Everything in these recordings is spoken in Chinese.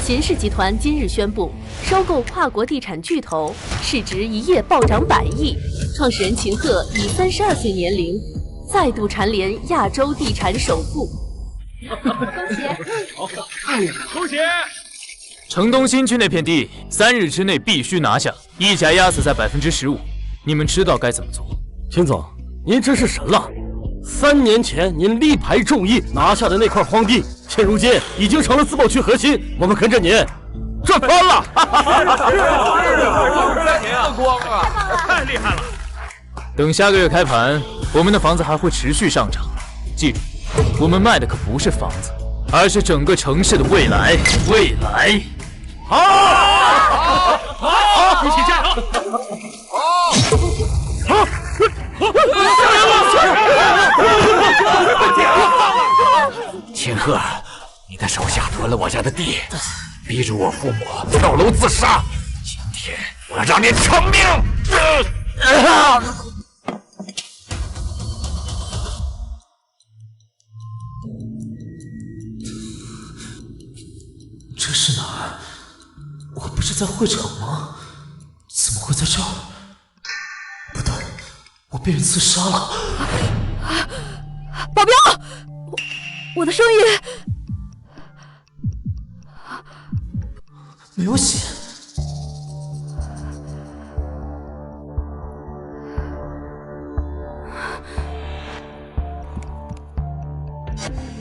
秦氏集团今日宣布收购跨国地产巨头，市值一夜暴涨100亿。创始人秦鹤以32岁年龄再度蝉联亚洲地产首富。恭喜！太厉害了！恭喜！城东新区那片地，3日之内必须拿下，溢价压死在15%。你们知道该怎么做？秦总，您真是神了！3年前您力排众议拿下的那块荒地，现如今已经成了自贸区核心，我们跟着您赚翻了！是光啊，太厉害了！等下个月开盘，我们的房子还会持续上涨。记住，我们卖的可不是房子，而是整个城市的未来。未来！好，一起加油！秦鹤，你的手下夺了我家的地，逼着我父母跳楼自杀。今天我要让你偿命！这是哪儿？我不是在会场吗？怎么会在这儿？不对，我被人刺杀了！保镖，我的生意没有血。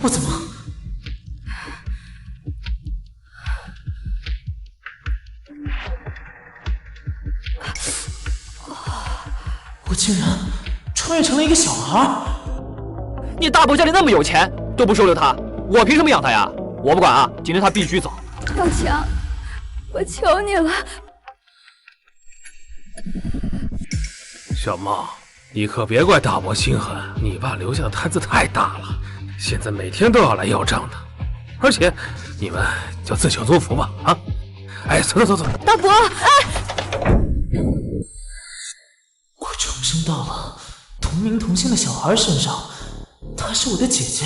我怎么？我竟然穿越成了一个小孩！你大伯家里那么有钱，都不收留他，我凭什么养他呀？我不管啊，今天他必须走。老强，我求你了。小茂，你可别怪大伯心狠，你爸留下的摊子太大了，现在每天都要来要账的，而且你们就自求多福吧啊！哎，走。大伯，我重生到了同名同姓的小孩身上，她是我的姐姐。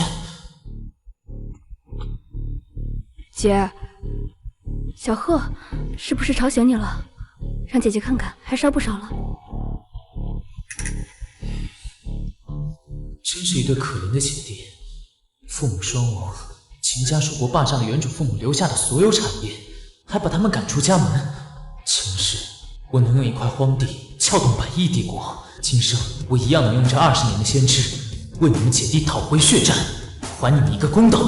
姐，小贺是不是吵醒你了？让姐姐看看，还烧不烧了？真是一对可怜的姐弟，父母双亡，秦家蜀国霸占了原主父母留下的所有产业，还把他们赶出家门。前世我能用一块荒地撬动100亿帝国，今生我一样能用这20年的先知，为你们姐弟讨回血债，还你们一个公道。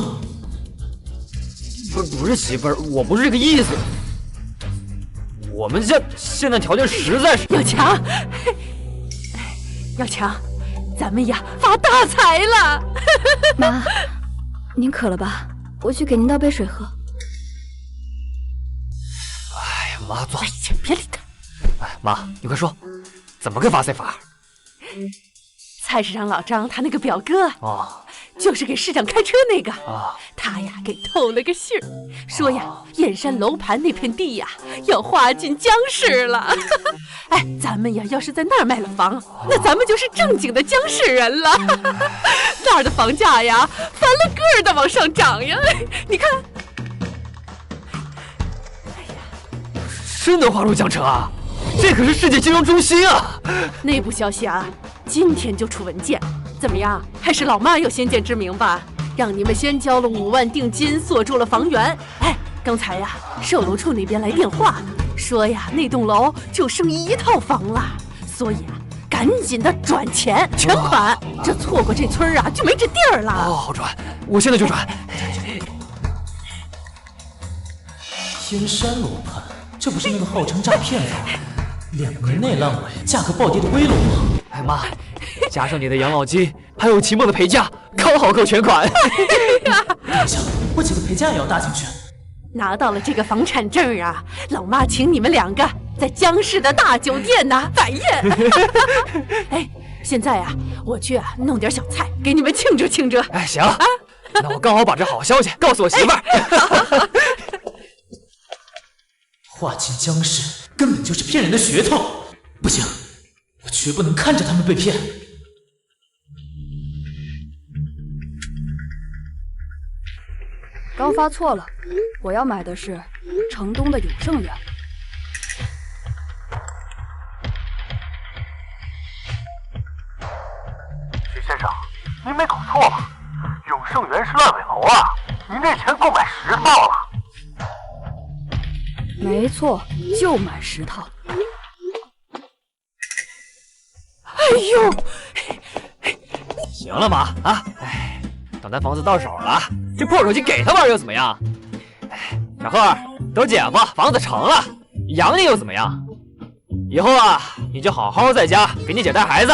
不是媳妇儿，我不是这个意思。我们家现在条件实在是……要强，咱们呀发大财了！妈，您渴了吧？我去给您倒杯水喝。哎呀，妈，坐。哎呀，别理他。哎，妈，你快说，怎么个发财法？菜市场老张他那个表哥就是给市长开车那个他呀给透了个信儿，说呀燕山楼盘那片地呀要划进江市了。哎，咱们呀要是在那儿卖了房，那咱们就是正经的江市人了。那儿的房价呀翻了个儿的往上涨呀，你看。真能划入江城啊！这可是世界金融中心啊！内部消息啊，今天就出文件，怎么样？还是老妈有先见之明吧？让你们先交了5万定金，锁住了房源。哎，刚才呀，售楼处那边来电话，说呀，那栋楼就剩1套房了，所以啊，赶紧的转钱全款，这错过这村啊就没这地儿了。好转，我现在就转。燕山楼盘，这不是那个号称诈骗房，2年内烂尾，价格暴跌的危楼吗？哎妈，加上你的养老金，还有秦梦的陪嫁，刚好够全款。等一下，我姐的陪嫁也要搭进去。拿到了这个房产证啊，老妈请你们2个在江市的大酒店摆宴。哎，现在啊，我去弄点小菜给你们庆祝庆祝。哎，行啊，那我刚好把这好消息告诉我媳妇儿。划进江市根本就是骗人的噱头，不行，我绝不能看着他们被骗。高刚发错了，我要买的是城东的永盛园。许先生，您没搞错吧？永盛园是烂尾楼啊！您这钱够买10套了。没错，就买10套。哎呦！行了妈啊！哎，等咱房子到手了，这破手机给他玩又怎么样？哎，小贺，都姐夫，房子成了，养你又怎么样？以后啊，你就好好在家给你姐带孩子。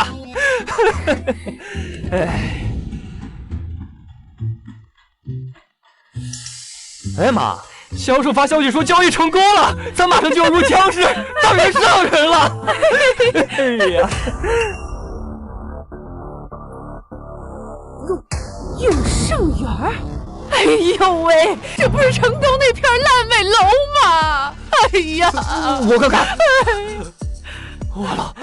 哎妈，销售发消息说交易成功了，咱马上就要入江市当人上人了。哎呀！永盛园儿，哎呦喂，这不是城东那片烂尾楼吗？哎呀，我看看，完了，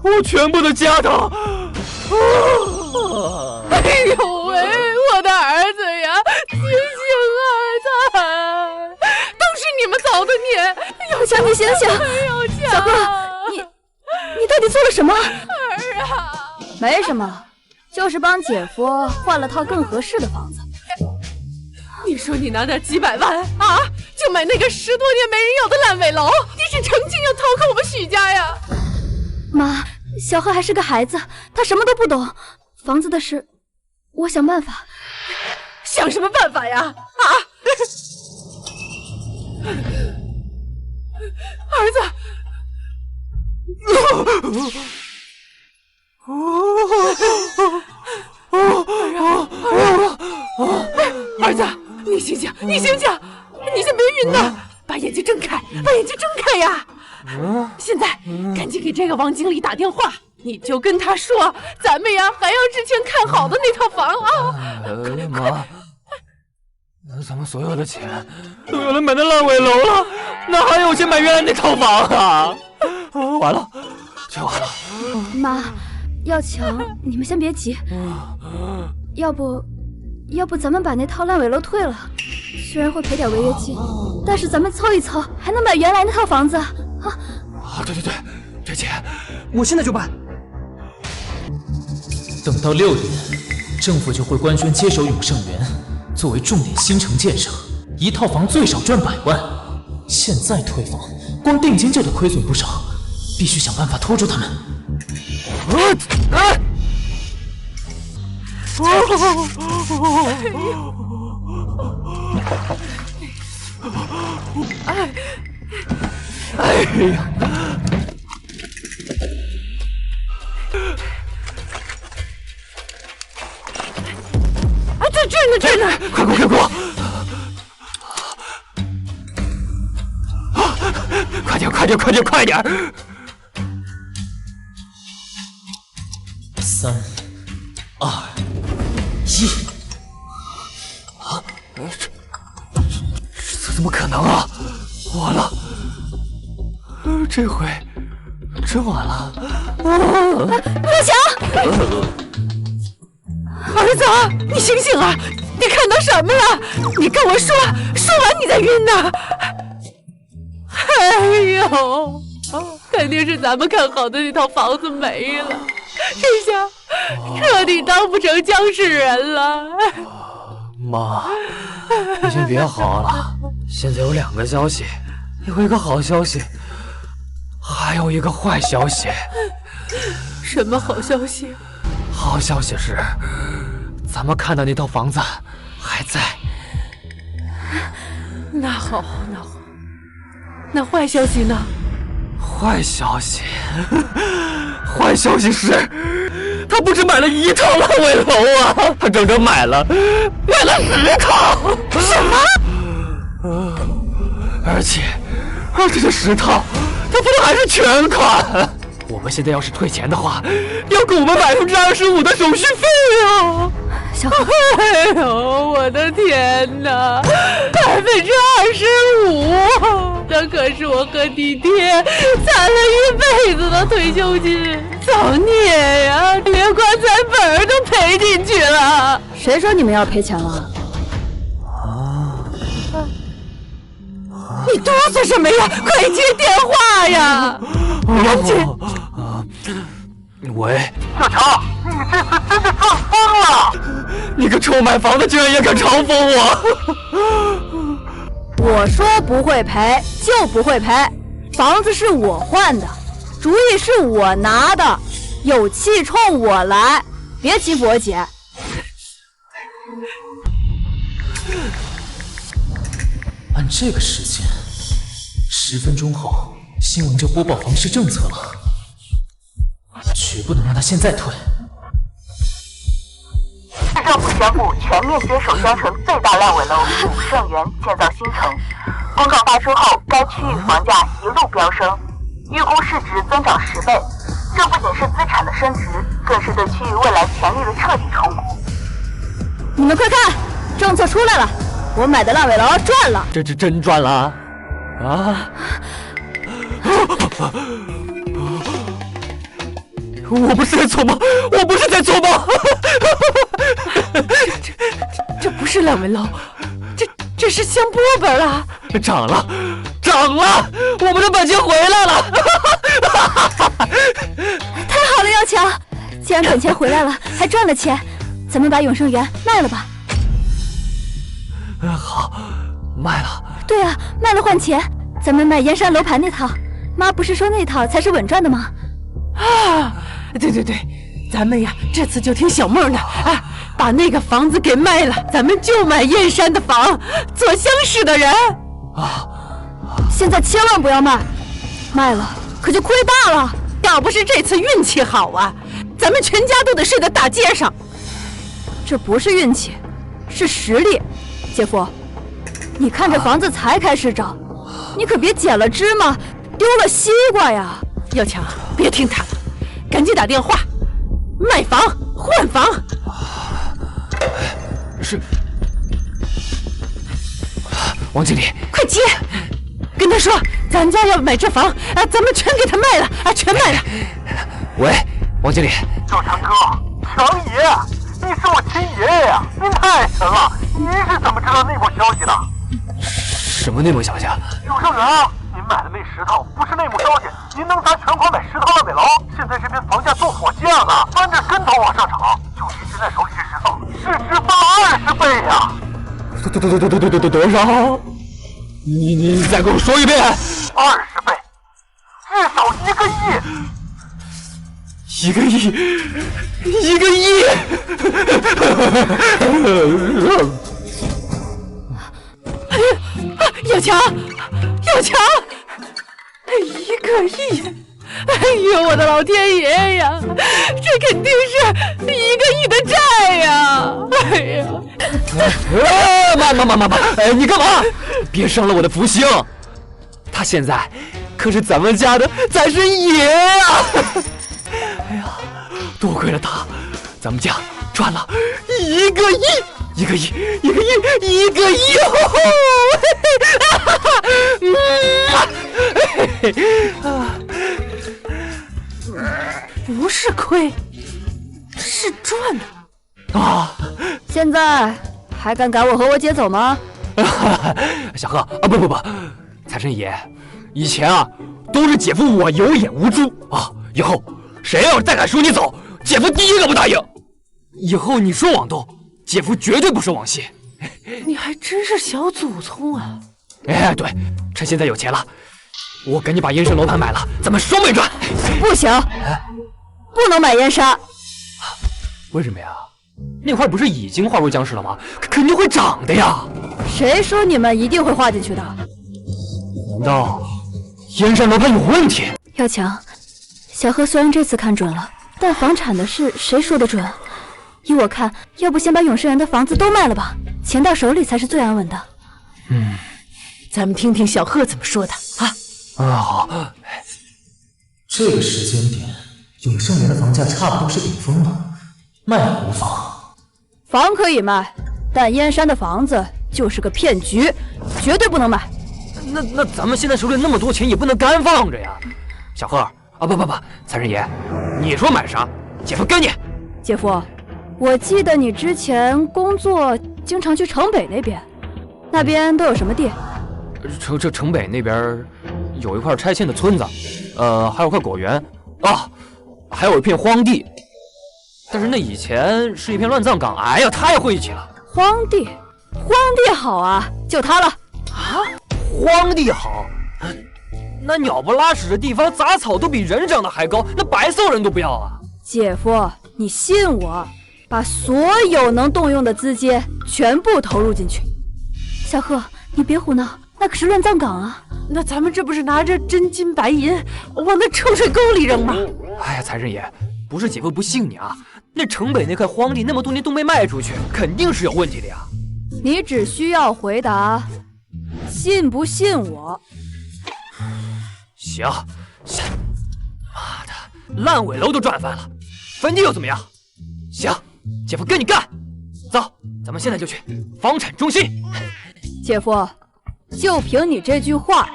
我全部的家当，哎呦喂，我的儿子呀，醒醒啊！都是你们造的孽！小强，你醒醒！小贺，你到底做了什么？儿啊！没什么，就是帮姐夫换了套更合适的房子。你说你拿点几百万啊，就买那个10多年没人要的烂尾楼，你是诚心要掏空我们许家呀？妈，小贺还是个孩子，他什么都不懂，房子的事，我想办法。想什么办法呀？啊！儿子！儿子，你醒醒，你醒醒，你先别晕呐，把眼睛睁开，把眼睛睁开呀！现在赶紧给这个王经理打电话，你就跟他说，咱们呀还要之前看好的那套房啊！妈，咱们所有的钱都用来买那烂尾楼了，哪还有钱买原来那套房啊？完了，全完了。妈，要强你们先别急，要不咱们把那套烂尾楼退了，虽然会赔点违约金，但是咱们凑一凑，还能买原来那套房子啊！对，这钱我现在就办。等到6点，政府就会官宣接手永盛园，作为重点新城建设，一套房最少赚100万。现在退房，光定金就得亏损不少，必须想办法拖住他们。哎呀！啊，在这呢！快过！快点！3、2、1！这怎么可能啊！完了，这回真完了！若强，儿子，你醒醒啊！你看到什么了？你跟我说，说完你再晕呢。哎呦，肯定是咱们看好的那套房子没了，这下彻底当不成江市人了。妈，你先别嚎了，现在有2个消息，有一个好消息，还有一个坏消息。什么好消息？好消息是，咱们看的那套房子还在。那好。那坏消息呢？坏消息是，他不止买了1套烂尾楼啊，他整整买了10套。什么？而且这10套，他付的还是全款。我们现在要是退钱的话，要给我们25%的手续费啊！小贺，哎呦，我的天哪，25%！这可是我和你爹攒了一辈子的退休金，造孽呀，连棺材本都赔进去了。谁说你们要赔钱了？你哆嗦什么呀？快接电话呀！赶紧！喂，小强，你这次真的撞疯了！你个臭卖房的，居然也敢嘲讽我！我说不会赔就不会赔，房子是我换的，主意是我拿的，有气冲我来，别欺负我姐。按这个时间，10分钟后新闻就播报房市政策了，绝不能让他现在退。市政府宣布全面接手江城最大烂尾楼5盛园建造新城。公告发出后，该区域房价一路飙升，预估市值增长10倍。这不仅是资产的升值，更是对区域未来潜力的彻底重估。你们快看，政策出来了，我买的烂尾楼赚了！这真赚了啊！我不是在做梦，我不是在做梦。这不是烂尾楼，这是香饽饽了。涨了，我们的本钱回来了！太好了，耀强，既然本钱回来了，还赚了钱，咱们把永盛园卖了吧。好，卖了。对啊，卖了换钱，咱们卖燕山楼盘那套。妈不是说那套才是稳赚的吗？啊，对，咱们呀，这次就听小妹的啊，把那个房子给卖了，咱们就买燕山的房，做乡试的人啊。现在千万不要卖，卖了可就亏大了。要不是这次运气好啊，咱们全家都得睡在大街上。这不是运气，是实力。姐夫，你看这房子才开始涨，你可别捡了芝麻丢了西瓜呀！耀强，别听他的，赶紧打电话，卖房换房。是，王经理，快接，跟他说咱家要买这房啊，咱们全给他卖了啊，全卖了。喂，王经理，小强哥，强爷，你是我亲爷爷呀，您太神了！您是怎么知道内幕消息的？什么内幕消息啊？永盛园啊，您买的那10套不是内幕消息，您能砸全款买10套烂尾楼。现在这边房价做火箭了，翻着跟头往上涨，就您现在手里这10套，市值翻了20倍呀！多少？你再给我说一遍。20倍，至少1个亿。1个亿！1个亿！耀强，1个亿！哎呦，我的老天爷呀，这肯定是1个亿的债呀！哎呀！妈，你干嘛？别伤了我的福星。他现在可是咱们家的财神爷呀！哎呀，多亏了他，咱们家赚了1个亿！1个亿！不是亏，是赚的啊！现在还敢赶我和我姐走吗？小贺啊，不，财神爷，以前啊都是姐夫我有眼无珠啊，以后谁要是再敢说你走，姐夫第一个不答应。以后你说往东，姐夫绝对不说往西。你还真是小祖宗啊！哎，对，趁现在有钱了，我赶紧把燕山楼盘买了，咱们双倍赚。不行，不能买燕山。为什么呀？那块不是已经划入江市了吗？肯定会涨的呀。谁说你们一定会划进去的？难道燕山楼盘有问题？耀强，小贺虽然这次看准了，但房产的事谁说得准？依我看，要不先把永盛园的房子都卖了吧，钱到手里才是最安稳的。咱们听听小贺怎么说的啊！好。这个时间点，永盛园的房价差不多是顶峰了，卖无妨。房可以卖，但燕山的房子就是个骗局，绝对不能买。那咱们现在手里那么多钱，也不能干放着呀。小贺啊，不，财神爷，你说买啥，姐夫跟你。姐夫，我记得你之前工作经常去城北那边都有什么地？城北那边有一块拆迁的村子，还有块果园啊，还有一片荒地。但是那以前是一片乱葬岗，哎呀，太晦气了。荒地好啊，就它了。啊，荒地好？那鸟不拉屎的地方，杂草都比人长得还高，那白送人都不要啊！姐夫，你信我，把所有能动用的资金全部投入进去。小贺，你别胡闹，那可是乱葬岗啊！那咱们这不是拿着真金白银往那臭水沟里扔吗？哎呀，财神爷，不是姐夫不信你啊，那城北那块荒地那么多年都没卖出去，肯定是有问题的呀。你只需要回答，信不信我？行，妈的，烂尾楼都赚翻了，坟地又怎么样？行，姐夫跟你干，走，咱们现在就去房产中心。姐夫，就凭你这句话，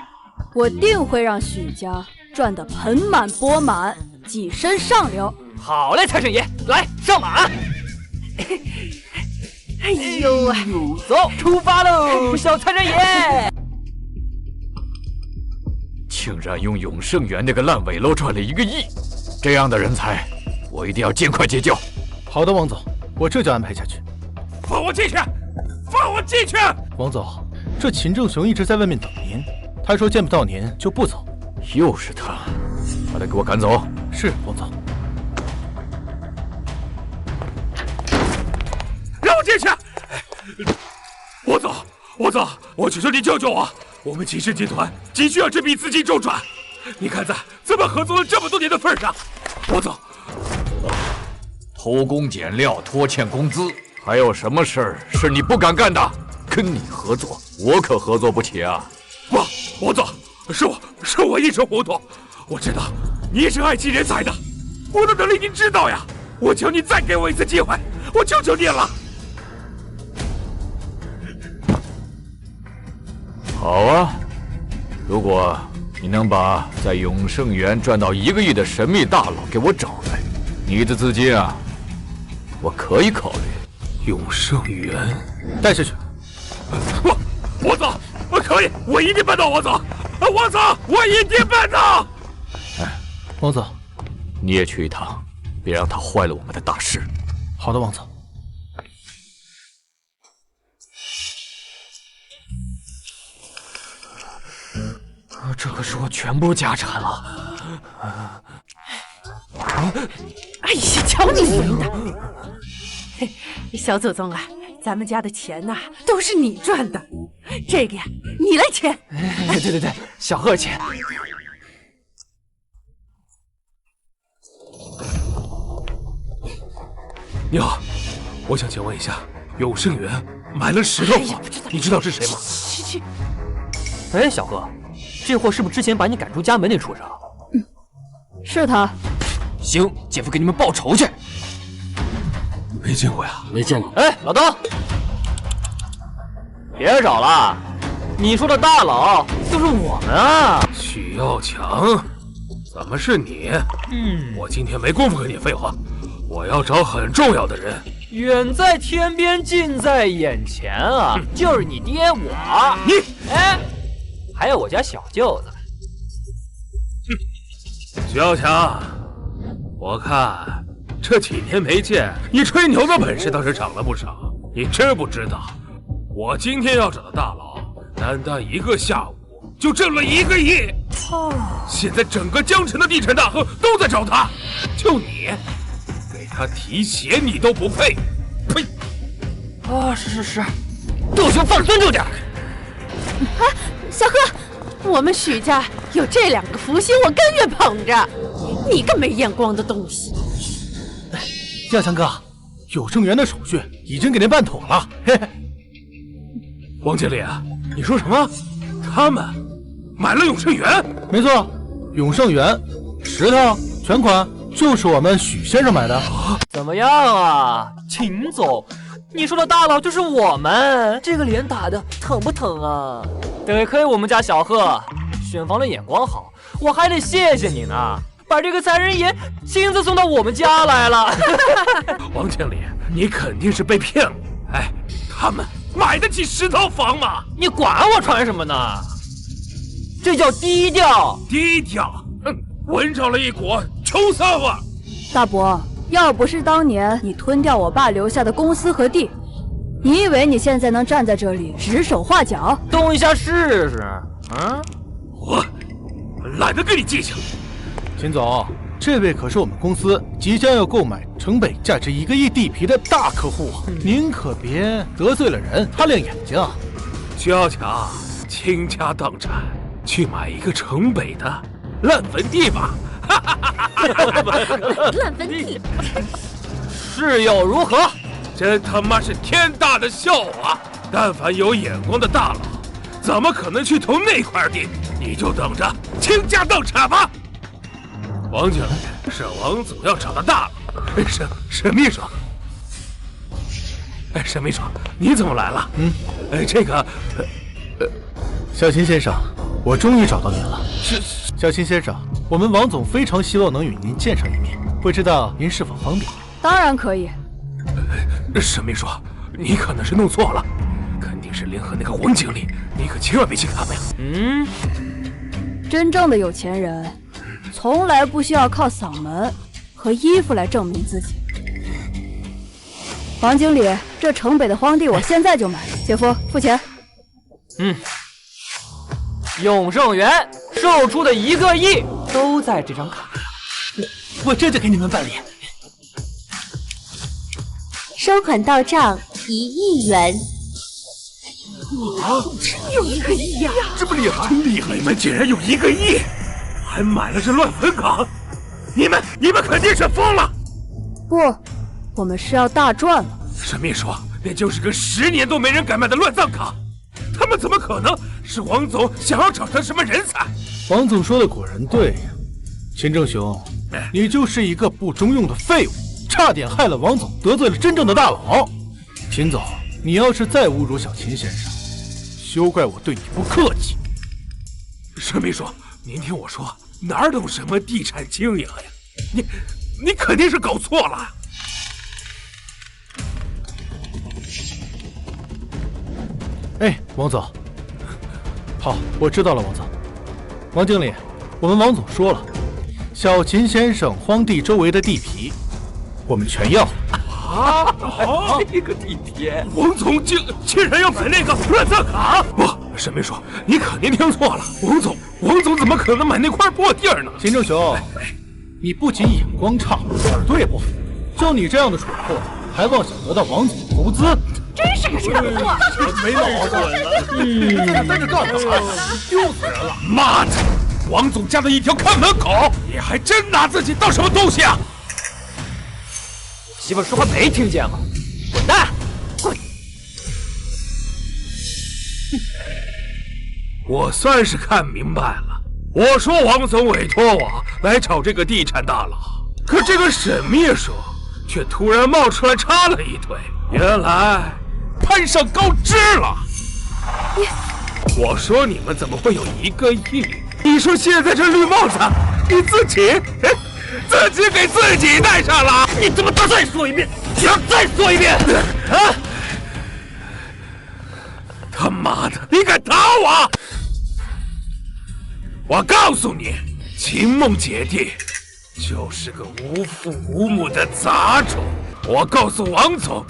我定会让许家赚得盆满钵满，跻身上流。好嘞，财神爷，来上马！哎呦，走，出发喽，小财神爷！竟然用永盛园那个烂尾楼赚了1个亿，这样的人才，我一定要尽快解救。好的，王总，我这就安排下去。放我进去！放我进去！王总，这秦正雄一直在外面等您，他说见不到您就不走。又是他，把他给我赶走。是，王总。让我进去！王总，我求求你救救我！我们秦氏集团急需要这笔资金周转，你看在咱们合作了这么多年的份上，王总，偷工减料、拖欠工资，还有什么事儿是你不敢干的？跟你合作，我可合作不起啊！王总，是我一时糊涂，我知道你也是爱惜人才的，我的能力您知道呀，我求你再给我一次机会，我求求你了。好啊，如果你能把在永盛园赚到1个亿的神秘大佬给我找来，你的资金啊，我可以考虑。永盛园，带下去。王总，我可以，我一定办到，王总，王总，我一定办到。王总，你也去一趟，别让他坏了我们的大事。好的，王总。这可是我全部家产了！哎呀，瞧你赢的！嘿，小祖宗啊，咱们家的钱呐，都是你赚的，这个呀，你来签。对，小贺签。你好，我想请问一下，永盛园买了石头房，你知道是谁吗？去。哎，小贺。这货是不是之前把你赶出家门那畜生？是他。行，姐夫给你们报仇去。没见过呀，没见过。哎，老东，别找了，你说的大佬就是我们啊。许耀强，怎么是你？我今天没工夫和你废话，我要找很重要的人。远在天边，近在眼前啊，就是你爹我。你，哎。还有我家小舅子。许耀强，我看这几年没见，你吹牛的本事倒是长了不少。你知不知道，我今天要找的大佬，单1个下午就挣了1个亿。现在整个江城的地产大亨都在找他，就你，给他提鞋你都不配。呸！啊，是，斗兄放尊重点。小贺，我们许家有这2个福星，我甘愿捧着。你个没眼光的东西！耀强哥，永盛园的手续已经给您办妥了。嘿嘿。王经理，你说什么？他们买了永盛园？没错，永盛园石头全款就是我们许先生买的。怎么样啊，秦总？你说的大佬就是我们，这个脸打的疼不疼啊？得亏我们家小贺选房的眼光好，我还得谢谢你呢，把这个财神爷亲自送到我们家来了。王经理，你肯定是被骗了。哎，他们买得起10套房吗？你管我传什么呢？这叫低调。低调，闻着了一股穷酸味。大伯，要不是当年你吞掉我爸留下的公司和地，你以为你现在能站在这里指手画脚？动一下试试。我懒得跟你计较。秦总，这位可是我们公司即将要购买城北价值1个亿地皮的大客户，您可别得罪了人，擦亮眼睛。萧强倾家荡产去买一个城北的烂坟地吧。烂坟地是又如何？真他妈是天大的笑话！但凡有眼光的大佬，怎么可能去投那块地？你就等着倾家荡产吧！王经理是王总要找的大佬。沈秘书，沈秘书，你怎么来了？这个，小秦先生，我终于找到您了。是小秦先生，我们王总非常希望能与您见上一面，不知道您是否方便？当然可以。沈秘书，你可能是弄错了，肯定是联合那个王经理，你可千万别信他们呀。真正的有钱人，从来不需要靠嗓门和衣服来证明自己。王经理，这城北的荒地我现在就买，姐夫付钱。永盛园售出的1个亿都在这张卡上，我这就给你们办理。收款到账1亿元。真有1个亿呀！这么厉害，真厉害！你们竟然有1个亿，还买了这乱坟岗，你们肯定是疯了！不，我们是要大赚了。沈秘书，那就是个10年都没人敢买的乱葬岗，他们怎么可能是王总想要找的什么人才？王总说的果然对呀，秦正雄，你就是一个不中用的废物，差点害了王总，得罪了真正的大佬。秦总，你要是再侮辱小秦先生，休怪我对你不客气。沈秘书，您听我说，哪懂什么地产经营呀？你肯定是搞错了。王总，好，我知道了，王总。王经理，我们王总说了，小秦先生荒地周围的地皮，我们全要。这个地皮，王总竟然要买那个乱葬岗？不，沈秘书，你肯定听错了。王总怎么可能买那块破地儿呢？秦正雄，你不仅眼光差，耳朵也不好，就你这样的蠢货，还妄想得到王总的投资，真是个蠢货！没脑子了！在这干什么？丢死人了！妈的，王总家的一条看门狗，你还真拿自己当什么东西啊？媳妇说话没听见吗？滚蛋！滚！我算是看明白了。我说王总委托我来找这个地产大佬，可这个沈秘书却突然冒出来插了一腿，原来攀上高枝了。我说你们怎么会有1个亿？你说现在这绿帽子你自己给自己戴上了？你他妈再说一遍！再说一遍！啊！他妈的，你敢打我！我告诉你，秦梦姐弟就是个无父无母的杂种。我告诉王总，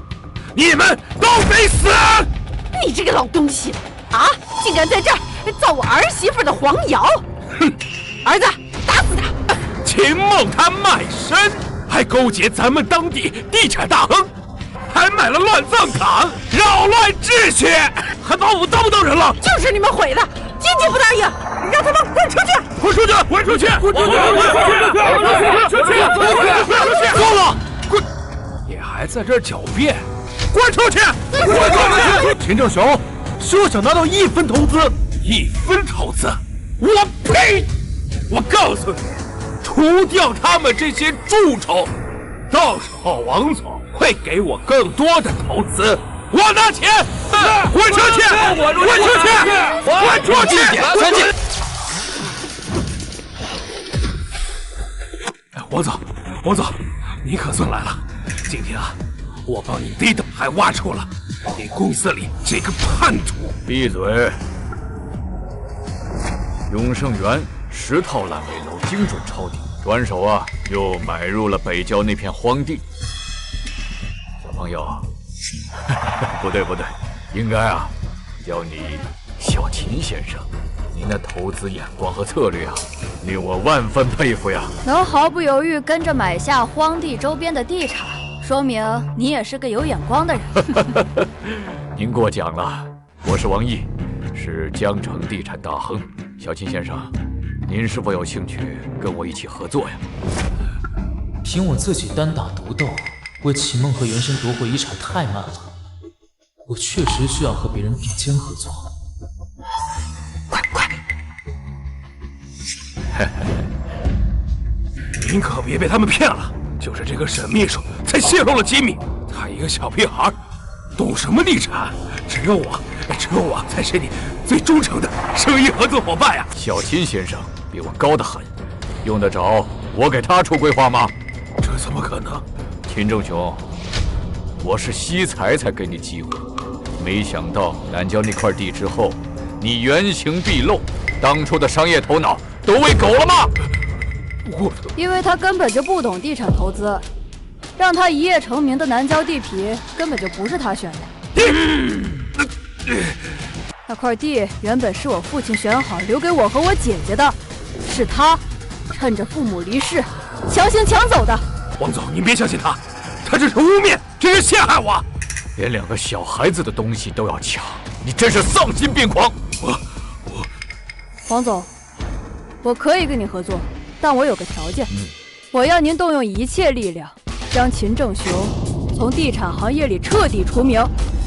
你们都得死！你这个老东西啊，竟敢在这儿造我儿媳妇的黄谣！哼，儿子，打死他！秦梦他卖身，还勾结咱们当地地产大亨，还买了乱葬岗，扰乱秩序，还把我们当不当人了？就是你们毁的，坚决不答应，让他们滚出去！滚出去！滚出去！滚出去！滚出去！够了！滚！你还在这儿狡辩？滚出去！滚出去！秦正雄，休想拿到1分投资！1分投资？我呸！我告诉你，除掉他们这些蛀虫，到时候王总会给我更多的投资。我拿钱！滚出去！滚出去！滚出去！全进！王总，你可算来了。今天啊，我帮你逮的还挖出了你公司里这个叛徒。闭嘴！永盛园10套烂尾楼精准抄底，转手啊又买入了北郊那片荒地。小朋友，不对，应该啊叫你小秦先生。您的投资眼光和策略啊，令我万分佩服呀！能毫不犹豫跟着买下荒地周边的地产，说明你也是个有眼光的人。您过奖了，我是王毅，是江城地产大亨。小秦先生，您是否有兴趣跟我一起合作呀？凭我自己单打独斗，为齐梦和原神夺回遗产太慢了。我确实需要和别人并肩合作。快！您可别被他们骗了，就是这个沈秘书才泄露了机密。他一个小屁孩，懂什么地产？只有我才是你最忠诚的生意合作伙伴呀！小秦先生比我高得很，用得着我给他出规划吗？这怎么可能？秦正雄，我是惜才给你机会，没想到南郊那块地之后，你原形毕露，当初的商业头脑都喂狗了吗？因为他根本就不懂地产投资，让他一夜成名的南郊地皮根本就不是他选的。那块地原本是我父亲选好留给我和我姐姐的，是他趁着父母离世强行抢走的。王总，您别相信他，他这是污蔑，这是陷害我。连2个小孩子的东西都要抢，你真是丧心病狂！王总，我可以跟你合作，但我有个条件，我要您动用一切力量，将秦正雄从地产行业里彻底除名，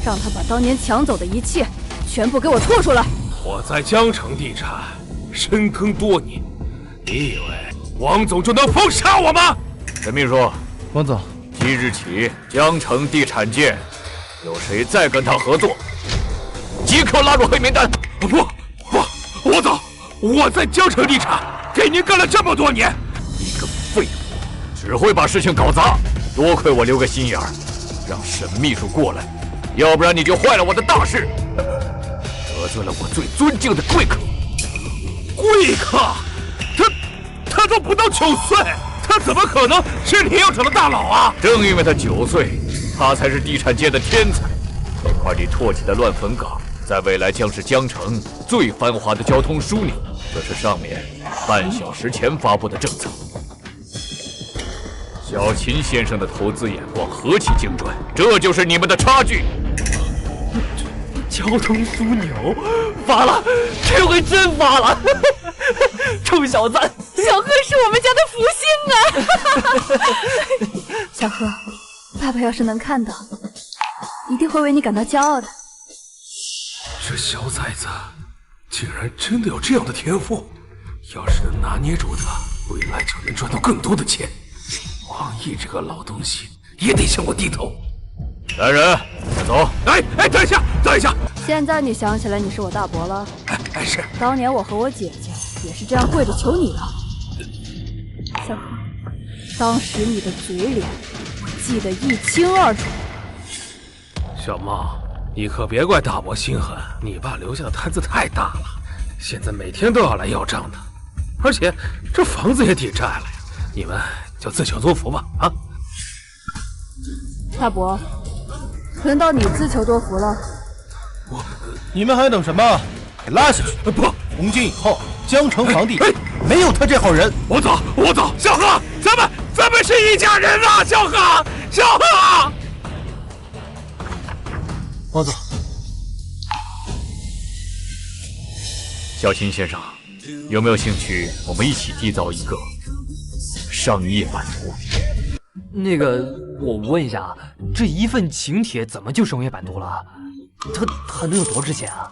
让他把当年抢走的一切全部给我吐出来。我在江城地产深耕多年，你以为王总就能封杀我吗？沈秘书，王总，即日起江城地产界有谁再跟他合作，即刻拉入黑名单。不，王总，我在江城地产给您干了这么多年，一个废物，只会把事情搞砸。多亏我留个心眼儿，让沈秘书过来，要不然你就坏了我的大事，得罪了我最尊敬的贵客。贵客，他都不到9岁，他怎么可能是林药厂的大佬啊？正因为他9岁，他才是地产界的天才。那块地唾弃的乱坟岗，在未来将是江城最繁华的交通枢纽。这是上面半小时前发布的政策。小秦先生的投资眼光何其精准，这就是你们的差距。交通枢纽发了，这回真发了！臭小子，小贺是我们家的福星啊！小贺，爸爸要是能看到，一定会为你感到骄傲的。这小崽子竟然真的有这样的天赋，要是能拿捏住他，未来就能赚到更多的钱。王毅这个老东西也得向我低头。来人，走！哎，等一下！现在你想起来你是我大伯了？哎，是。当年我和我姐姐也是这样跪着求你的。小贺，当时你的嘴脸我记得一清二楚。小茂，你可别怪大伯心狠，你爸留下的摊子太大了，现在每天都要来要账的，而且这房子也抵债了呀，你们就自求多福吧啊！大伯，轮到你自求多福了。你们还等什么？给拉下去！不，从今以后，江城房地没有他这号人。我走，小贺，咱们是一家人啊！小贺，王总，小秦先生，有没有兴趣我们一起缔造一个商业版图？那个，我问一下，这一份请帖怎么就商业版图了？它能有多值钱啊？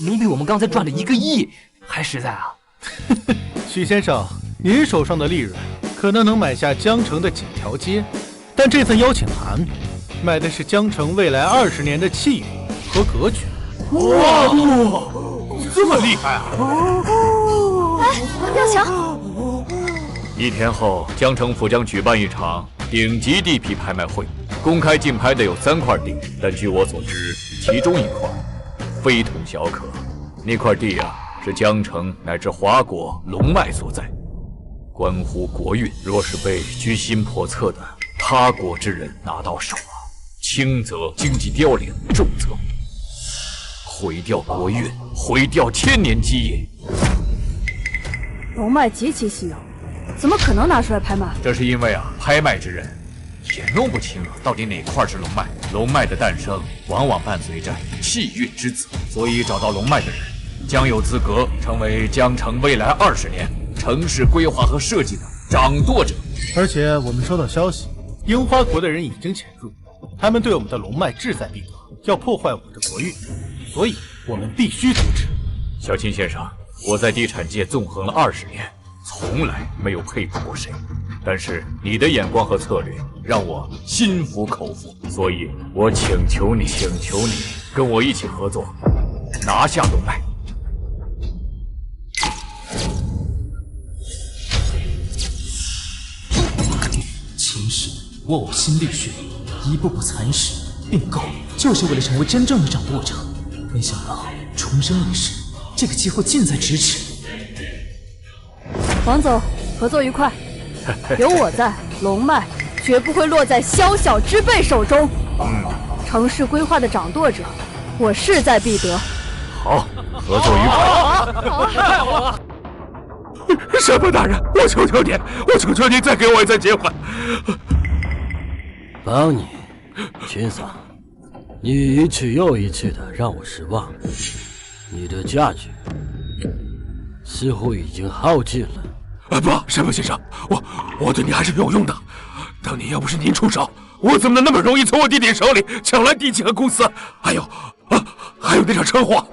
能比我们刚才赚的1个亿还实在啊？许先生，您手上的利润可能能买下江城的几条街，但这份邀请函买的是江城未来20年的气运和格局。哇，这么厉害啊！哎，要抢！1天后，江城府将举办一场顶级地皮拍卖会，公开竞拍的有3块地，但据我所知，其中1块非同小可。那块地啊，是江城乃至华国龙脉所在，关乎国运。若是被居心叵测的他国之人拿到手轻则经济凋零，重则毁掉国运，毁掉千年基业。龙脉极其稀有，怎么可能拿出来拍卖？这是因为拍卖之人也弄不清到底哪块是龙脉。龙脉的诞生往往伴随着气运之子，所以找到龙脉的人将有资格成为江城未来20年城市规划和设计的掌舵者。而且我们收到消息，樱花国的人已经潜入，他们对我们的龙脉志在必得，要破坏我们的国运，所以我们必须阻止。小秦先生，我在地产界纵横了20年，从来没有佩服过谁，但是你的眼光和策略让我心服口服，所以我请求你跟我一起合作，拿下龙脉。秦氏卧薪立血，一步步蚕食并购，就是为了成为真正的掌舵者。没想到重生一世，这个机会近在咫尺。王总，合作愉快。有我在，龙脉绝不会落在宵小之辈手中。城市规划的掌舵者，我势在必得。好，合作愉快。神父大人，我求求你再给我一次机会。帮你，秦桑，你一次又一次的让我失望，你的价值似乎已经耗尽了。不，神父先生，我对你还是有用的。当年要不是您出手，我怎么能那么容易从我弟弟手里抢来地契和公司？还有那场车祸，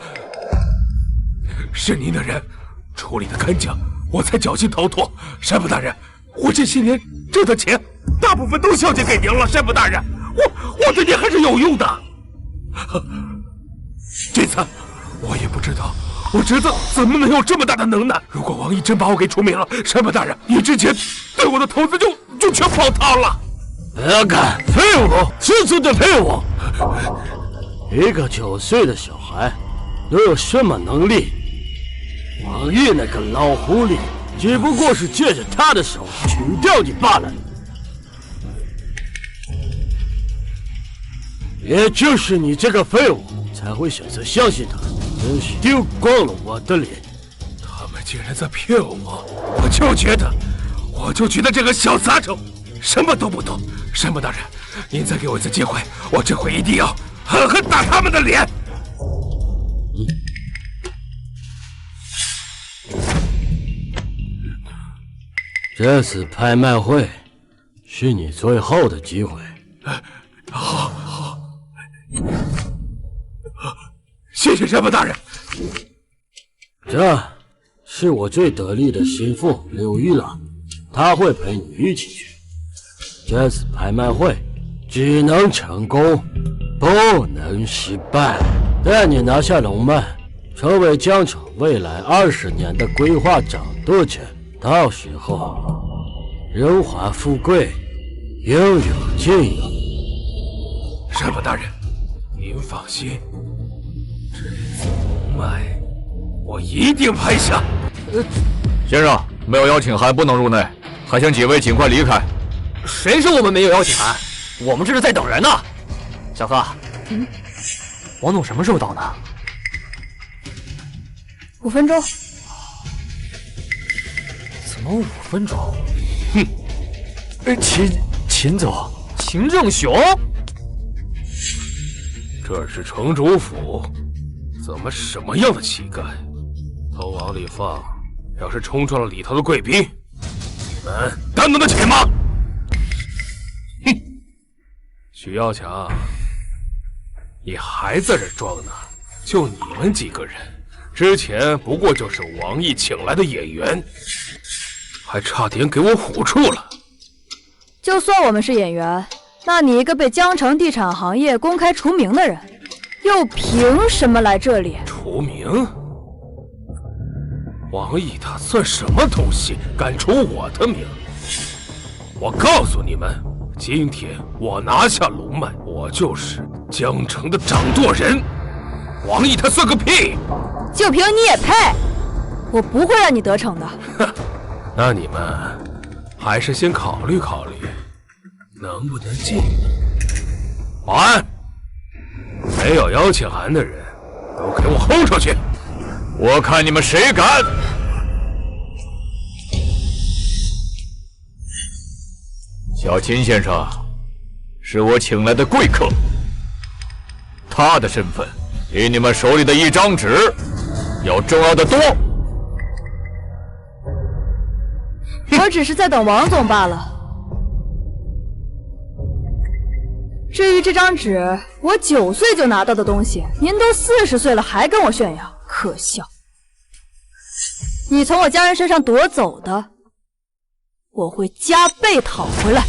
是您的人处理的干净，我才侥幸逃脱。神父大人，我这些年挣的钱大部分都孝敬给您了。神父大人，我对您还是有用的。这次我也不知道我侄子怎么能有这么大的能耐。如果王毅真把我给除名了，神父大人，你之前对我的投资就全泡汤了。不要干，废物，吃醋的废物！一个9岁的小孩能有什么能力？王毅那个老狐狸只不过是借着他的手取掉你罢了。也就是你这个废物才会选择相信他，真是丢光了我的脸。他们竟然在骗我，我就觉得这个小杂种什么都不懂。神父大人，您再给我一次机会，我这回一定要狠狠打他们的脸。这次拍卖会是你最后的机会。好，谢谢神父大人。这是我最得力的心腹刘一郎，他会陪你一起去。这次拍卖会只能成功，不能失败。带你拿下龙脉，成为江城未来20年的规划掌舵者。到时候，荣华富贵应有尽有。神父大人，您放心，这次龙脉我一定拍下。先生，没有邀请函不能入内，还请几位尽快离开。谁说我们没有邀请函？我们这是在等人呢。小贺，王总什么时候到呢？5分钟。怎么5分钟？秦总，秦正雄，这是城主府，怎么什么样的乞丐都往里放？要是冲撞了里头的贵宾，你们担得起吗？许耀强，你还在这装呢？就你们几个人，之前不过就是王毅请来的演员，还差点给我唬住了。就算我们是演员，那你一个被江城地产行业公开除名的人，又凭什么来这里？除名？王毅他算什么东西，敢除我的名？我告诉你们，今天我拿下龙脉，我就是江城的掌舵人。王毅他算个屁！就凭你也配？我不会让你得逞的。哼，那你们还是先考虑考虑，能不能进。保安，没有邀请函的人，都给我轰出去！我看你们谁敢！小秦先生是我请来的贵客，他的身份比你们手里的一张纸要重要的多。我只是在等王总罢了。至于这张纸，我9岁就拿到的东西，您都40岁了还跟我炫耀，可笑！你从我家人身上夺走的，我会加倍讨回来。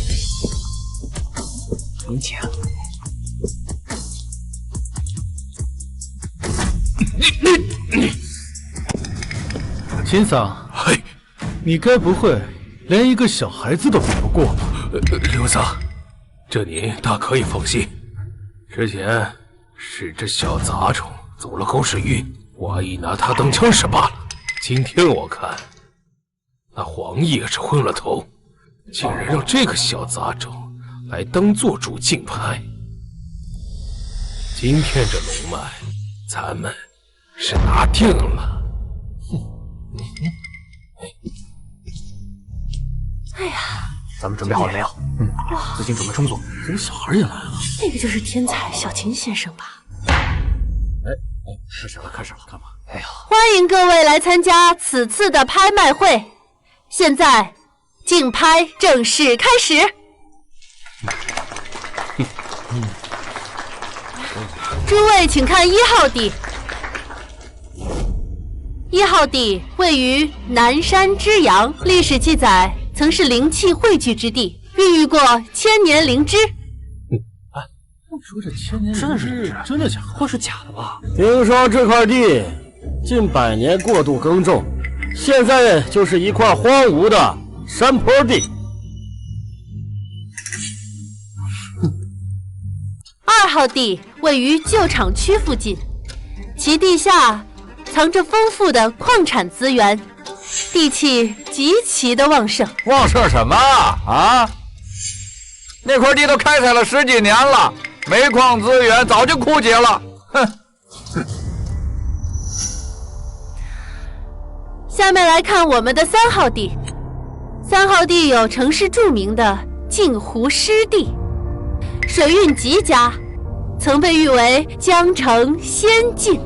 林姐，秦桑，嘿，你该不会连一个小孩子都比不过吧？刘桑，这您大可以放心。之前是这小杂种走了狗屎运，我一拿他当枪使罢了。今天我看，那黄奕也是昏了头，竟然让这个小杂种来当做主竞拍。今天这龙脉，咱们是拿定了。哎呀，咱们准备好了没有？资金准备充足。怎么小孩也来了？那个就是天才小秦先生吧？开始了，看吧。哎呀，欢迎各位来参加此次的拍卖会，现在竞拍正式开始。诸位请看1号地。1号地位于南山之阳，历史记载曾是灵气汇聚之地，孕育过千年灵芝。说这千年真的是真的假的？或是假的吧？听说这块地近100年过度耕种，现在就是一块荒芜的山坡地。2号地位于旧厂区附近，其地下藏着丰富的矿产资源，地气极其的旺盛。旺盛什么啊？那块地都开采了10几年了，煤矿资源早就枯竭了。哼！下面来看我们的3号地。3号地有城市著名的镜湖湿地，水运极佳，曾被誉为江城仙境。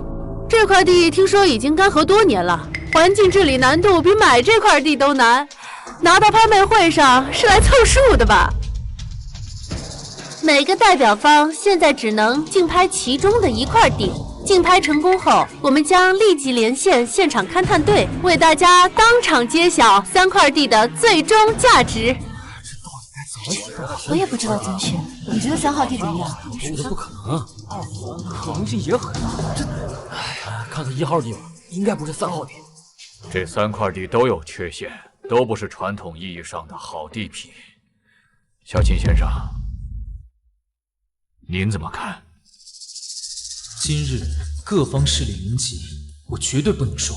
这块地听说已经干涸多年了，环境治理难度比买这块地都难，拿到拍卖会上是来凑数的吧？每个代表方现在只能竞拍其中的1块地，竞拍成功后，我们将立即连线现场勘探队，为大家当场揭晓3块地的最终价值。我也不知道怎么选，你觉得3号地怎么样？我觉得不可能啊，可能性也很大。看看1号地吧，应该不是3号地。这3块地都有缺陷，都不是传统意义上的好地皮。小秦先生，您怎么看？今日各方势力云集，我绝对不能输。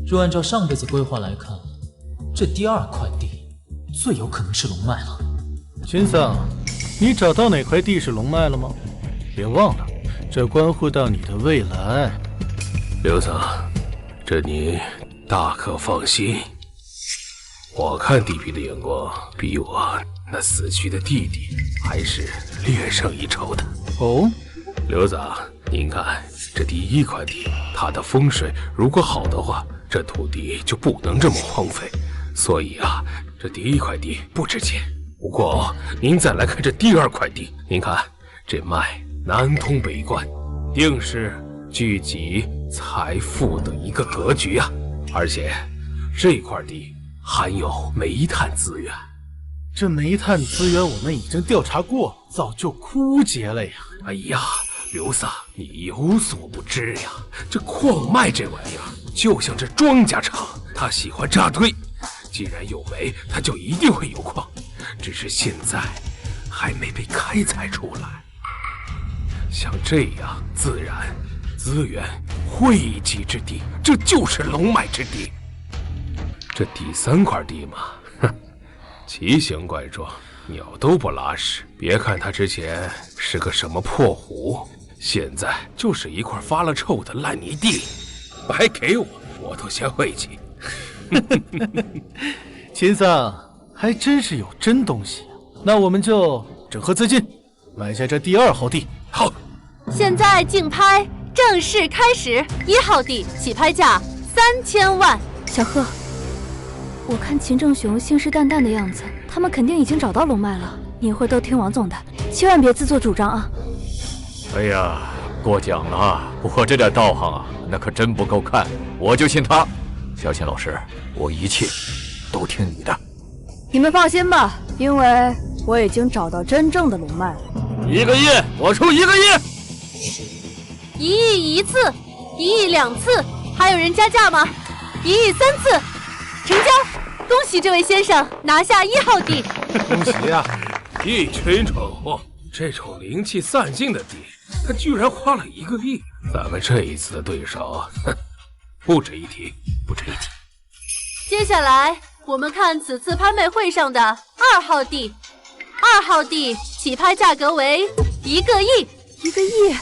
若按照上辈子规划来看，这第2块地最有可能是龙脉了。秦桑，你找到哪块地是龙脉了吗？别忘了，这关乎到你的未来。刘桑，这你大可放心，我看地皮的眼光比我那死去的弟弟还是略胜一筹的。哦，刘桑，您看这第1块地，它的风水如果好的话，这土地就不能这么荒废。所以啊，这第1块地不值钱。不过您再来看这第2块地，您看这脉南通北贯，定是聚集财富的一个格局啊！而且这块地含有煤炭资源。这煤炭资源我们已经调查过，早就枯竭了呀！哎呀，刘桑，你有所不知呀，这矿脉这玩意儿就像这庄稼场，它喜欢扎堆。既然有煤，它就一定会有矿，只是现在还没被开采出来。像这样自然资源汇集之地，这就是龙脉之地。这第3块地嘛，哼，奇形怪状，鸟都不拉屎。别看它之前是个什么破湖，现在就是一块发了臭的烂泥地，白给我都嫌晦气。秦桑还真是有真东西，那我们就整合资金，买下这第2号地。好，现在竞拍正式开始，1号地起拍价3000万。小贺，我看秦正雄信誓旦旦的样子，他们肯定已经找到龙脉了。你一会儿都听王总的，千万别自作主张啊！哎呀，过奖了，我这点道行啊，那可真不够看，我就信他。小秦老师，我一切都听你的。你们放心吧，因为我已经找到真正的龙脉了。1个亿，我出1个亿。1亿1次，1亿2次，还有人加价吗？1亿3次，成交！恭喜这位先生拿下1号地。恭喜呀！一群蠢货，这种灵气散尽的地，他居然花了1个亿。咱们这一次的对手，哼，不值一提，不值一提。接下来我们看此次拍卖会上的2号地，2号地起拍价格为1个亿。1个亿？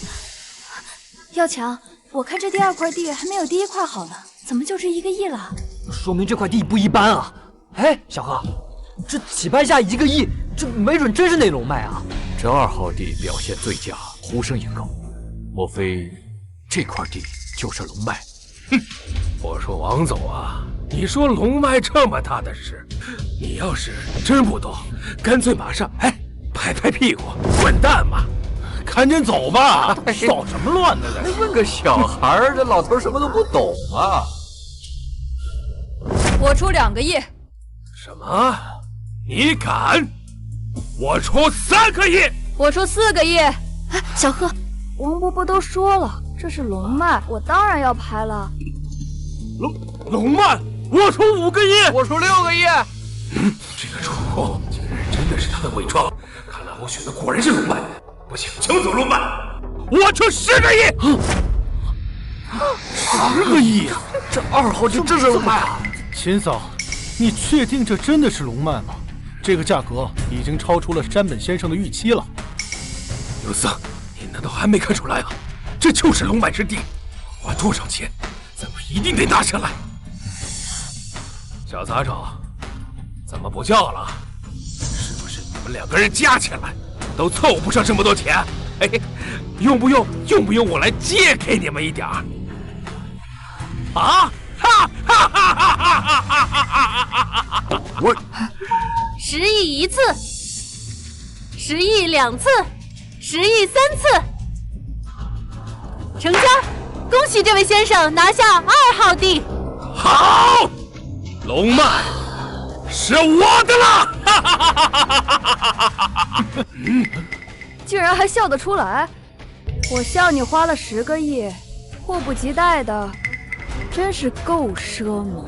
要强，我看这第2块地还没有第1块好呢，怎么就值1个亿了？说明这块地不一般啊！哎，小何，这起拍价1个亿，这没准真是那龙脉啊！这2号地表现最佳，呼声也高，莫非这块地就是龙脉？哼，我说王总啊，你说龙脉这么大的事，你要是真不懂，干脆马上拍拍屁股滚蛋吧，赶紧走吧，捣什么乱呢？还问个小孩，这老头什么都不懂啊！我出2个亿。什么？你敢？我出3个亿。我出4个亿。小贺，王伯伯都说了，这是龙脉，我当然要拍了。龙脉，我出5个亿。我出6个亿。这个蠢货竟然真的是他的伪装，看来我选的果然是龙脉。不行，抢走龙脉，我出10个亿。10个亿啊！这2号地真是龙脉啊！秦嫂，你确定这真的是龙脉吗？这个价格已经超出了山本先生的预期了。有色，你难道还没看出来啊？这就是龙脉之地，花多少钱，咱们一定得拿下来。小杂种，怎么不叫了？是不是你们2个人加起来都凑不上这么多钱？用不用我来借给你们一点儿？啊！哈哈哈哈哈哈！我10亿1次，10亿2次，10亿3次，成交！恭喜这位先生拿下2号地。好，龙脉是我的了！哈哈哈哈哈！竟然还笑得出来！我笑你花了10个亿，迫不及待的。真是够奢靡，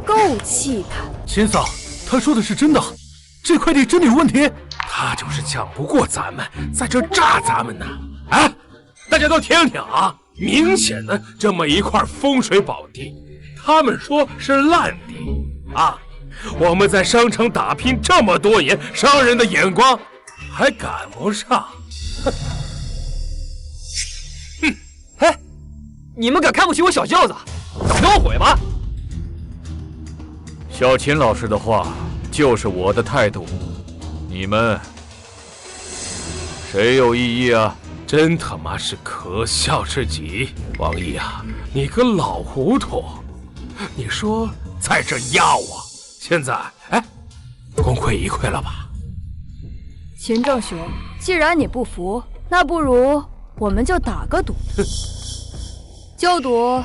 够气派。秦嫂，他说的是真的，这块地真的有问题。他就是犟不过咱们，在这炸咱们呢。大家都听听啊，明显的这么一块风水宝地，他们说是烂地啊。我们在商城打拼这么多年，商人的眼光还赶不上。哼！你们敢看不起我小舅子？敢给我毁吗？小秦老师的话就是我的态度，你们谁有异议啊？真他妈是可笑至极！王毅啊，你个老糊涂！你说在这压我，现在功亏一篑了吧？秦正雄，既然你不服，那不如我们就打个赌，就赌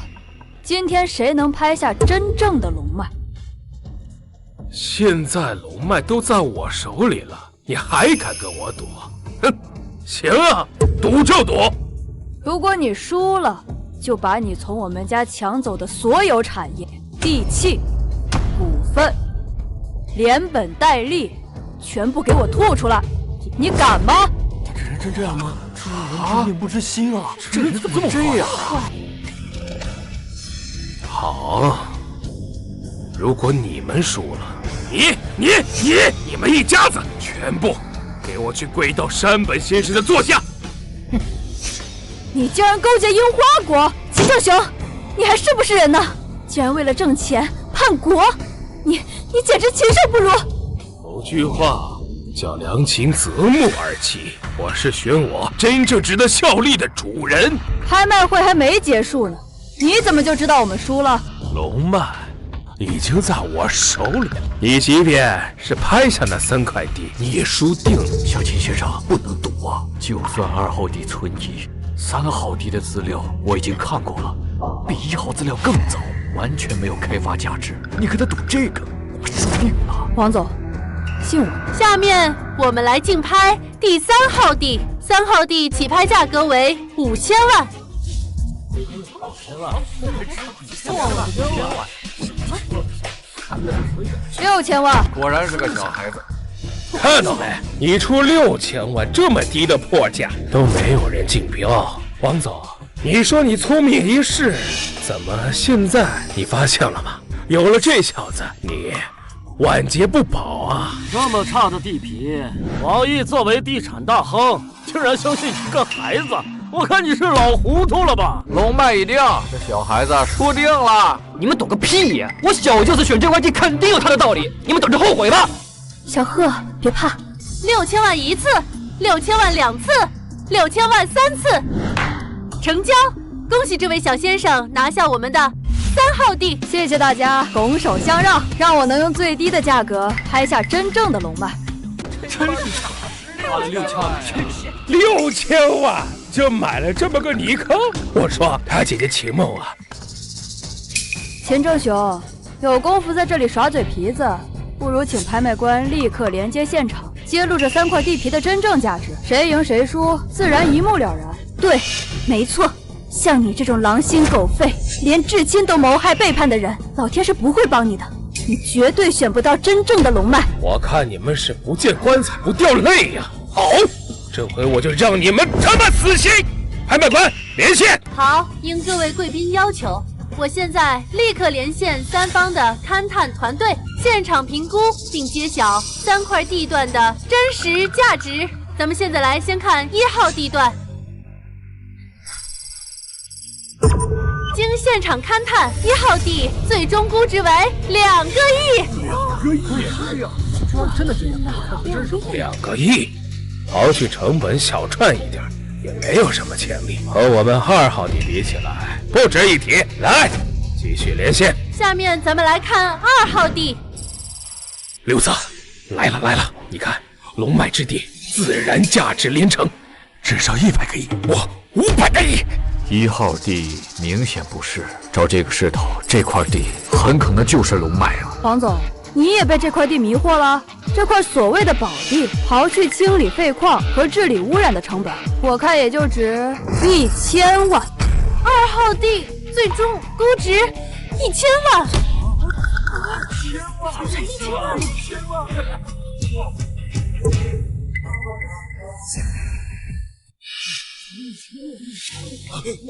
今天谁能拍下真正的龙脉。现在龙脉都在我手里了，你还敢跟我赌？哼，行啊，赌就赌。如果你输了，就把你从我们家抢走的所有产业、地契、股份，连本带利全部给我吐出来，你敢吗？这人真这样吗？啊！面不知心啊！这人怎么这样？好，如果你们输了，你们一家子全部给我去跪到山本先生的座下！哼！你竟然勾结樱花国，齐正雄，你还是不是人呢？竟然为了挣钱叛国，你简直禽兽不如！有句话叫良禽择木而栖，我是选我真正值得效力的主人。拍卖会还没结束呢，你怎么就知道我们输了？龙脉已经在我手里，你即便是拍下那3块地，你也输定了。小秦先生，不能赌啊！就算2号地存疑，3号地的资料我已经看过了，比1号资料更早，完全没有开发价值。你跟他赌这个，我输定了。王总，信我。下面我们来竞拍第3号地，3号地起拍价格为5000万。6000万，果然是个小孩子。看到没？你出6000万，这么低的破价都没有人竞标。王总，你说你聪明一世，怎么现在你发现了吗？有了这小子，你晚节不保啊！这么差的地皮，王毅作为地产大亨，竟然相信一个孩子，我看你是老糊涂了吧？龙脉已定，这小孩子输定了。你们懂个屁呀！我小舅子选这块地肯定有他的道理，你们等着后悔吧。小贺，别怕，6000万1次，6000万2次，6000万3次，成交！恭喜这位小先生拿下我们的3号地。谢谢大家拱手相让，让我能用最低的价格拍下真正的龙脉。真是花了6000万，6000万就买了这么个泥坑。我说他姐姐秦梦啊，秦正雄，有功夫在这里耍嘴皮子，不如请拍卖官立刻连接现场，揭露这3块地皮的真正价值，谁赢谁输自然一目了然。对，没错，像你这种狼心狗肺，连至亲都谋害背叛的人，老天是不会帮你的，你绝对选不到真正的龙脉。我看你们是不见棺材不掉泪呀！好，这回我就让你们他妈死心！拍卖官连线。好，应各位贵宾要求，我现在立刻连线3方的勘探团队，现场评估并揭晓3块地段的真实价值。咱们现在来先看1号地段，经现场勘探，1号地最终估值为2个亿。2个亿呀！真的这样？真是2个亿，刨去成本小赚一点，也没有什么潜力，和我们2号地比起来不值一提。来，继续连线。下面咱们来看2号地。刘子，来了！你看，龙脉之地自然价值连城，至少100个亿，我500个亿。1号地明显不是，照这个势头，这块地很可能就是龙脉啊。王总，你也被这块地迷惑了？这块所谓的宝地，刨去清理废矿和治理污染的成本，我看也就值1000万。2号地最终估值1000万。1000万！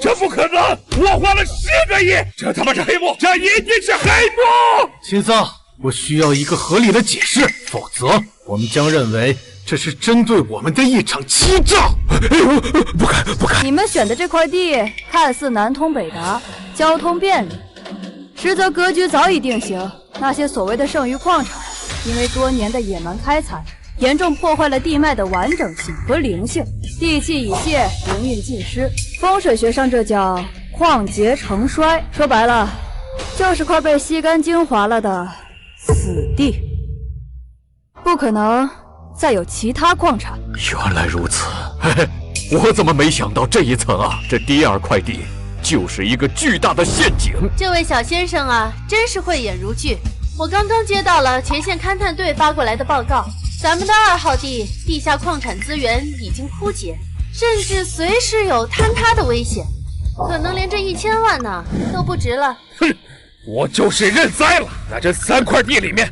这不可能！我花了10个亿，这他妈是黑幕！这一定是黑幕！秦桑，我需要一个合理的解释，否则我们将认为这是针对我们的一场欺诈。不敢！你们选的这块地看似南通北达，交通便利，实则格局早已定型。那些所谓的剩余矿场，因为多年的野蛮开采，严重破坏了地脉的完整性和灵性，地气已泄，灵运尽失。风水学上这叫矿劫成衰，说白了，就是块被吸干精华了的死地。不可能再有其他矿产。原来如此，嘿嘿，我怎么没想到这一层啊？这第2块地就是一个巨大的陷阱。这位小先生啊，真是慧眼如炬。我刚刚接到了前线勘探队发过来的报告，咱们的2号地地下矿产资源已经枯竭，甚至随时有坍塌的危险，可能连这1000万呢都不值了。哼，我就是认栽了。那这3块地里面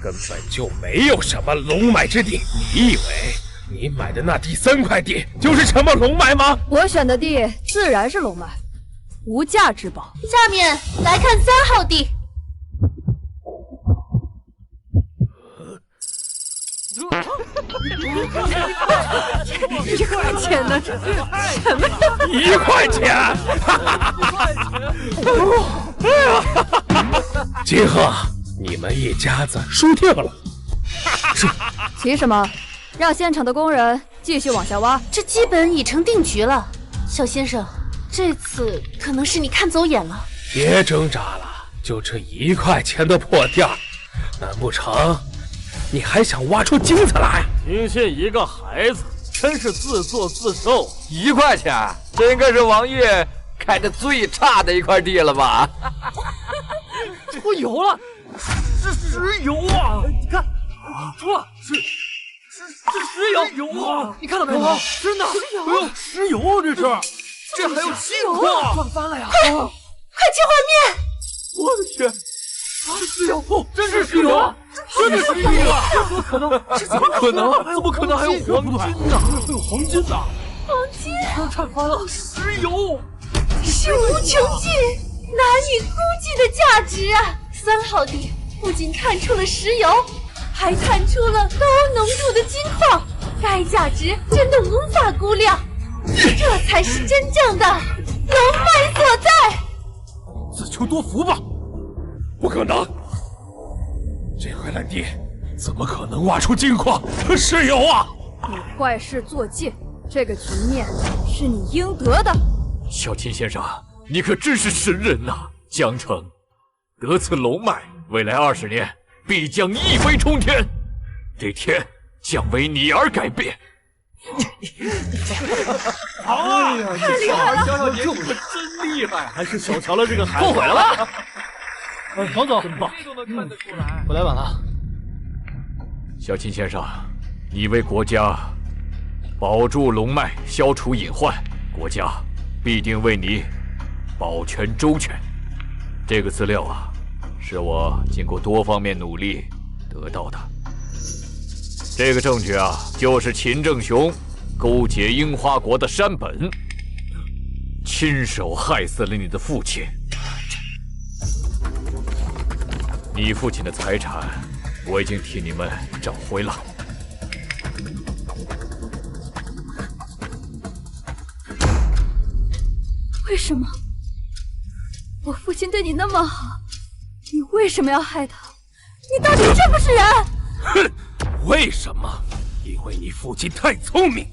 根本就没有什么龙脉之地。你以为你买的那第3块地就是什么龙脉吗？我选的地自然是龙脉，无价之宝。下面来看3号地。1块钱呢？这是什么呀？1块钱！金鹤，你们一家子输定了。是。急什么？让现场的工人继续往下挖。这基本已成定局了。小先生，这次可能是你看走眼了。别挣扎了，就这1块钱的破店儿，难不成你还想挖出金子来？听信一个孩子，真是自作自受。1块钱，这应该是王爷开的最差的一块地了吧？出油了，是石油啊！你看，哇，是石油啊！你看到没有？真的，石油这是，这还有金矿，赚翻了呀！快去换面！我的天！石油，真是石油啊！真的是石油啊！怎么可能？怎么可能？怎么可能还有黄金呢？还有黄金呢？黄金！赚翻了！石油，是无穷尽、难以估计的价值啊！3号地不仅探出了石油，还探出了高浓度的金矿，该价值真的无法估量。这才是真正的龙脉所在。自求多福吧。不可能，这块烂地怎么可能挖出金矿和石油啊？你坏事做尽，这个局面是你应得的。小秦先生，你可真是神人呐！江城得此龙脉，未来20年必将一飞冲天，这天将为你而改变。哎呀，太厉害了！小小年纪真厉害，还是小瞧了这个孩子。后悔了吧？王总，真棒！我来晚了。小秦先生，你为国家保住龙脉，消除隐患，国家必定为你保全周全。这个资料啊，是我经过多方面努力得到的。这个证据啊，就是秦正雄勾结樱花国的山本，亲手害死了你的父亲。你父亲的财产，我已经替你们找回了。为什么？我父亲对你那么好，你为什么要害他？你到底是不是人？哼！为什么？因为你父亲太聪明，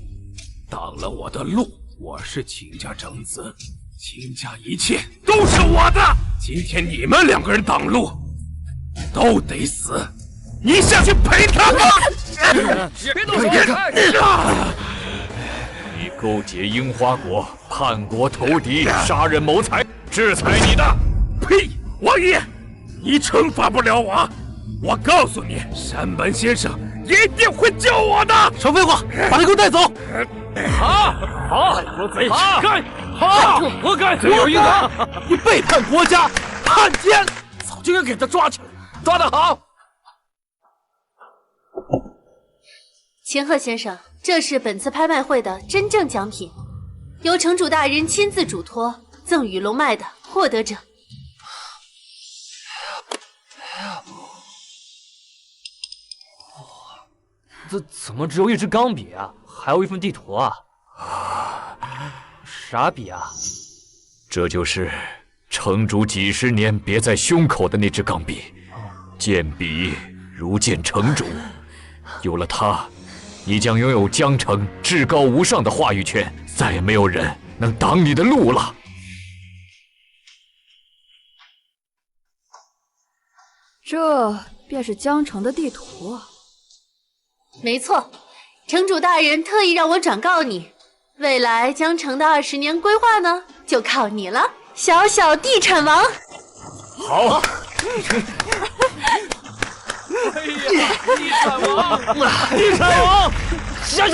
挡了我的路。我是秦家长子，秦家一切都是我的。今天你们2个人挡路，都得死！你下去陪他吧！别动手！你勾结樱花国，叛国投敌，杀人谋财，制裁你的！呸！王爷，你惩罚不了我。我告诉你，山本先生一定会救我的。少废话，把他给我带走！好，我贼干！好，活该！罪有应得！你背叛国家，汉奸，早就该给他抓起来。抓得好！秦鹤先生，这是本次拍卖会的真正奖品，由城主大人亲自嘱托赠予龙脉的获得者。怎么只有一支钢笔啊？还有一份地图啊？啥笔啊？这就是城主几10年别在胸口的那支钢笔，剑笔如见城主。有了它，你将拥有江城至高无上的话语权，再也没有人能挡你的路了。这便是江城的地图啊。没错，城主大人特意让我转告你，未来江城的20年规划呢，就靠你了，小小地产王。好。哎呀，地产王，地产王，